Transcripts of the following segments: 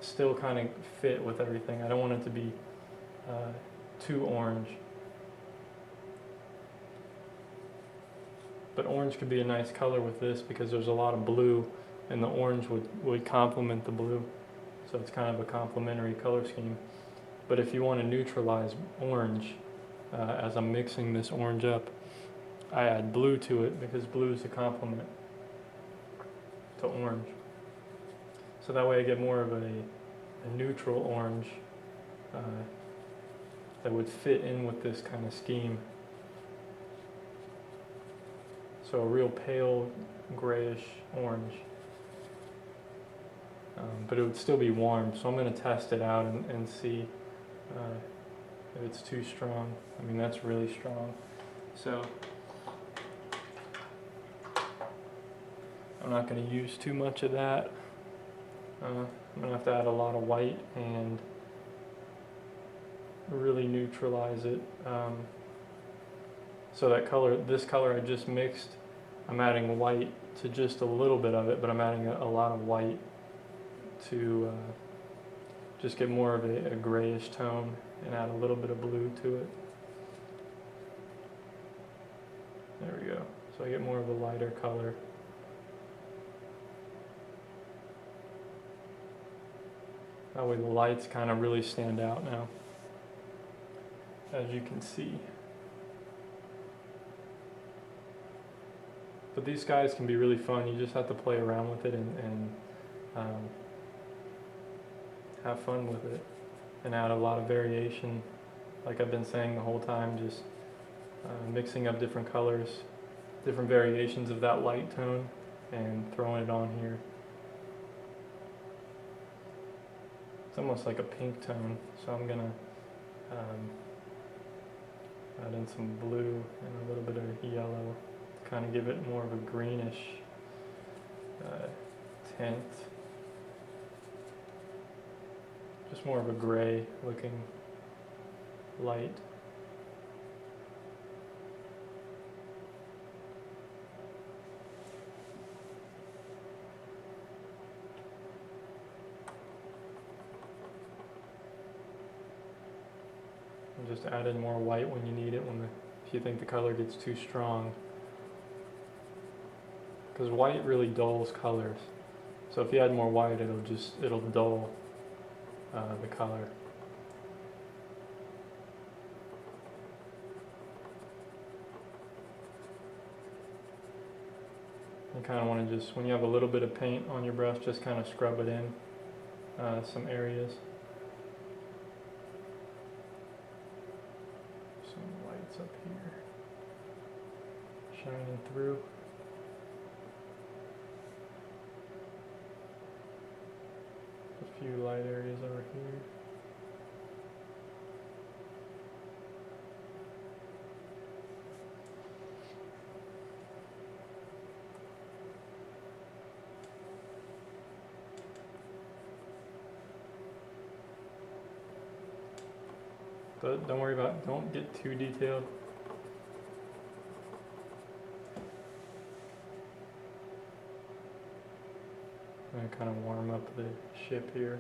still kind of fit with everything. I don't want it to be too orange. But orange could be a nice color with this because there's a lot of blue, and the orange would complement the blue. So it's kind of a complementary color scheme. But if you want to neutralize orange, as I'm mixing this orange up, I add blue to it because blue is a complement to orange. So that way I get more of a neutral orange that would fit in with this kind of scheme. So a real pale grayish orange. But it would still be warm, so I'm going to test it out and see if it's too strong. I mean, that's really strong. So I'm not going to use too much of that. I'm going to have to add a lot of white and really neutralize it. So that color, this color I just mixed, I'm adding white to just a little bit of it, but I'm adding a lot of white to just get more of a grayish tone and add a little bit of blue to it. There we go. So I get more of a lighter color. That way the lights kind of really stand out now, as you can see. But these guys can be really fun. You just have to play around with it and have fun with it and add a lot of variation, like I've been saying the whole time, just mixing up different colors, different variations of that light tone and throwing it on here. It's almost like a pink tone, so I'm gonna add in some blue and a little bit of yellow to kind of give it more of a greenish tint. Just more of a gray looking light. And just add in more white when you need it, if you think the color gets too strong. Because white really dulls colors. So if you add more white, it'll dull the color. You kind of want to just, when you have a little bit of paint on your brush, just kind of scrub it in some areas. Some lights up here, shining through. A few light areas over here. But don't worry about, don't get too detailed. I'm going to kind of warm up the ship here.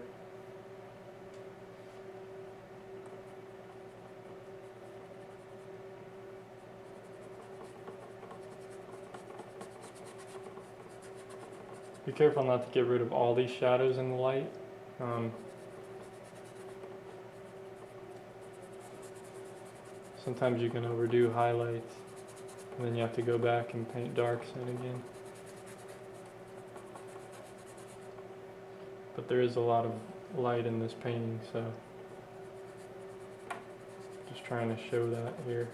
Be careful not to get rid of all these shadows in the light. Sometimes you can overdo highlights, and then you have to go back and paint darks in again. But there is a lot of light in this painting, so just trying to show that here.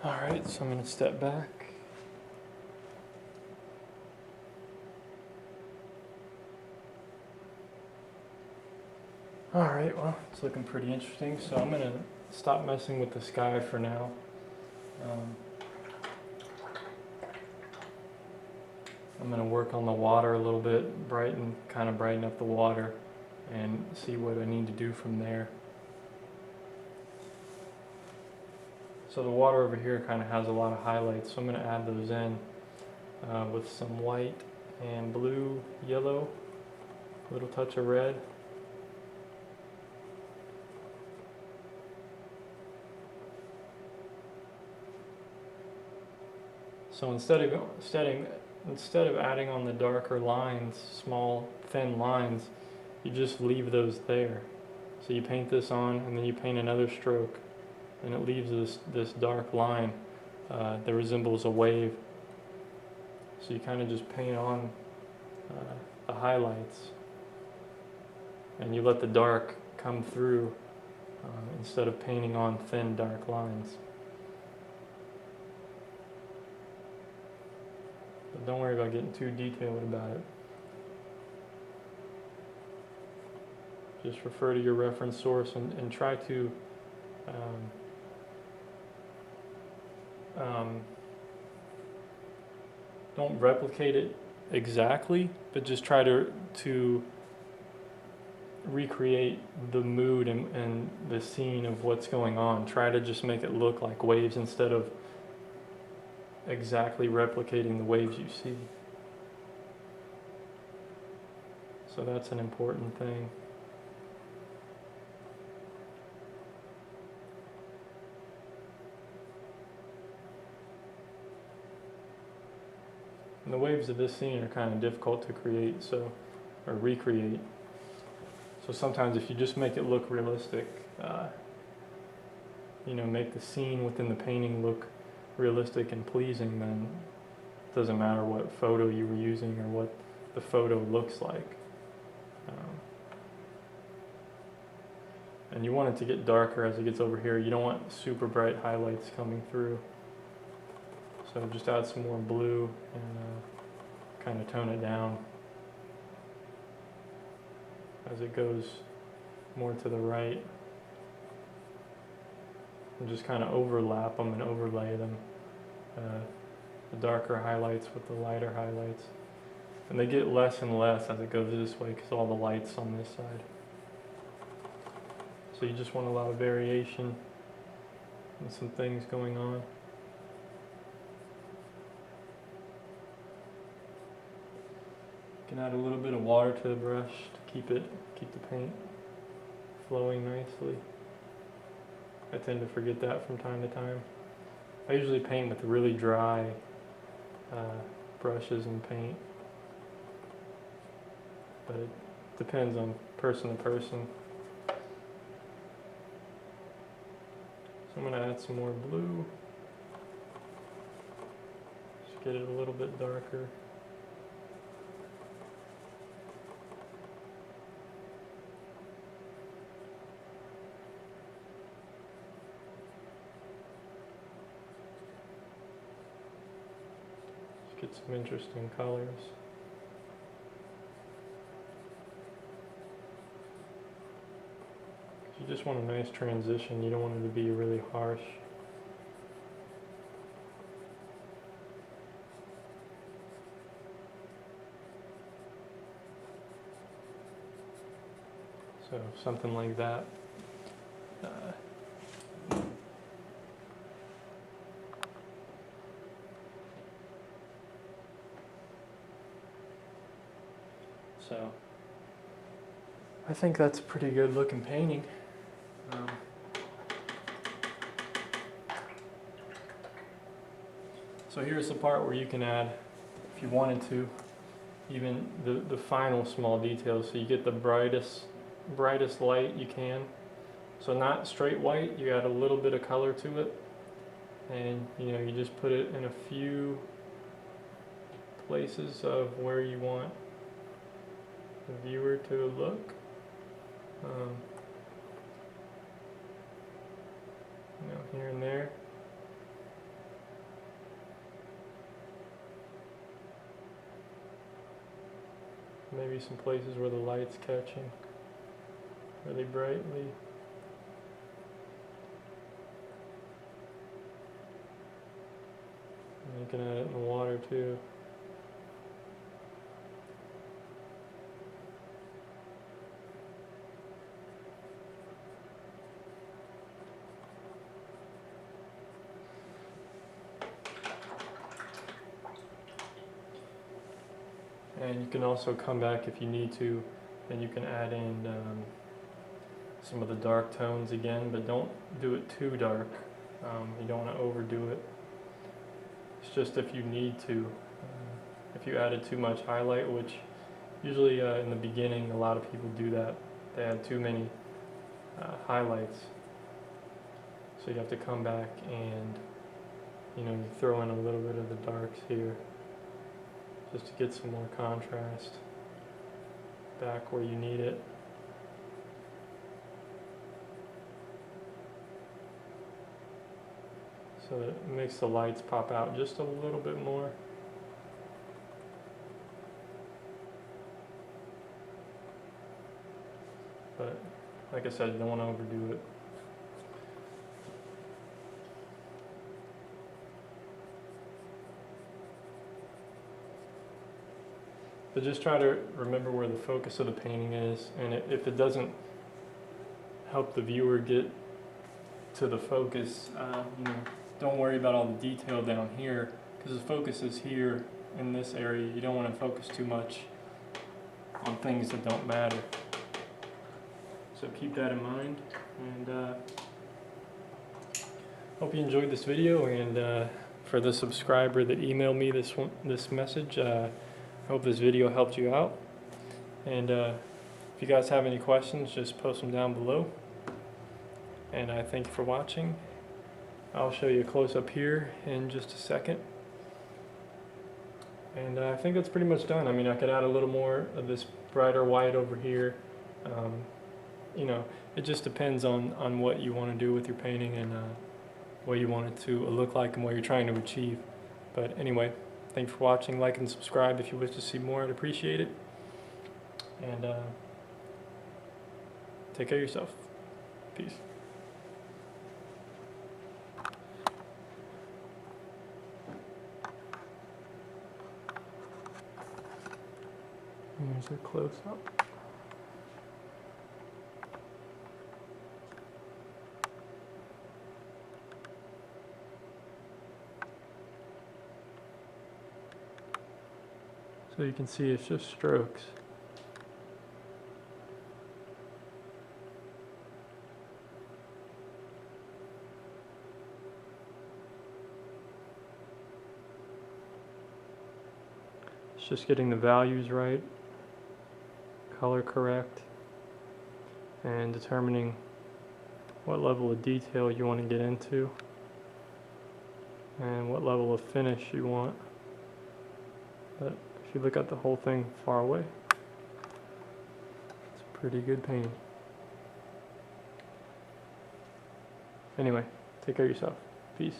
Alright, so I'm going to step back. Alright, well, it's looking pretty interesting, so I'm going to stop messing with the sky for now. I'm going to work on the water a little bit, kind of brighten up the water and see what I need to do from there. So the water over here kind of has a lot of highlights, so I'm going to add those in with some white and blue, yellow, a little touch of red. So instead of adding on the darker lines, small thin lines, you just leave those there. So you paint this on and then you paint another stroke and it leaves this dark line that resembles a wave. So you kind of just paint on the highlights and you let the dark come through instead of painting on thin dark lines. But don't worry about getting too detailed about it. Just refer to your reference source and try to don't replicate it exactly, but just try to recreate the mood and the scene of what's going on. Try to just make it look like waves instead of exactly replicating the waves you see. So that's an important thing. And the waves of this scene are kind of difficult to create, or recreate. So sometimes if you just make it look realistic, make the scene within the painting look realistic and pleasing, then it doesn't matter what photo you were using or what the photo looks like. And you want it to get darker as it gets over here. You don't want super bright highlights coming through. So just add some more blue and kind of tone it down as it goes more to the right. And just kind of overlap them and overlay them. The darker highlights with the lighter highlights. And they get less and less as it goes this way because all the light's on this side. So you just want a lot of variation and some things going on. You can add a little bit of water to the brush to keep the paint flowing nicely. I tend to forget that from time to time. I usually paint with really dry brushes and paint, but it depends on person to person. So I'm going to add some more blue. Just get it a little bit darker. Get some interesting colors. You just want a nice transition. You don't want it to be really harsh. So something like that. So I think that's a pretty good looking painting. So here's the part where you can add, if you wanted to, even the final small details. So you get the brightest light you can. So not straight white, you add a little bit of color to it. And you just put it in a few places of where you want the viewer to look. Here and there. Maybe some places where the light's catching really brightly. And you can add it in the water too. And you can also come back if you need to, and you can add in some of the dark tones again, but don't do it too dark. You don't want to overdo it. It's just if you need to. If you added too much highlight, which usually in the beginning a lot of people do that, they add too many highlights. So you have to come back and you throw in a little bit of the darks here just to get some more contrast back where you need it. So that it makes the lights pop out just a little bit more. But like I said, you don't want to overdo it. But just try to remember where the focus of the painting is, and if it doesn't help the viewer get to the focus, don't worry about all the detail down here, because the focus is here in this area. You don't want to focus too much on things that don't matter. So keep that in mind, and hope you enjoyed this video. And for the subscriber that emailed me this message, I hope this video helped you out. And if you guys have any questions, just post them down below. And I thank you for watching. I'll show you a close-up here in just a second. And I think that's pretty much done. I mean, I could add a little more of this brighter white over here. It just depends on what you want to do with your painting and what you want it to look like and what you're trying to achieve. But anyway, thanks for watching. Like and subscribe if you wish to see more. I'd appreciate it. And take care of yourself. Peace. Here's a close-up. So you can see it's just strokes. It's just getting the values right, color correct, and determining what level of detail you want to get into and what level of finish you want. But if you look at the whole thing far away, it's a pretty good painting. Anyway, take care of yourself. Peace.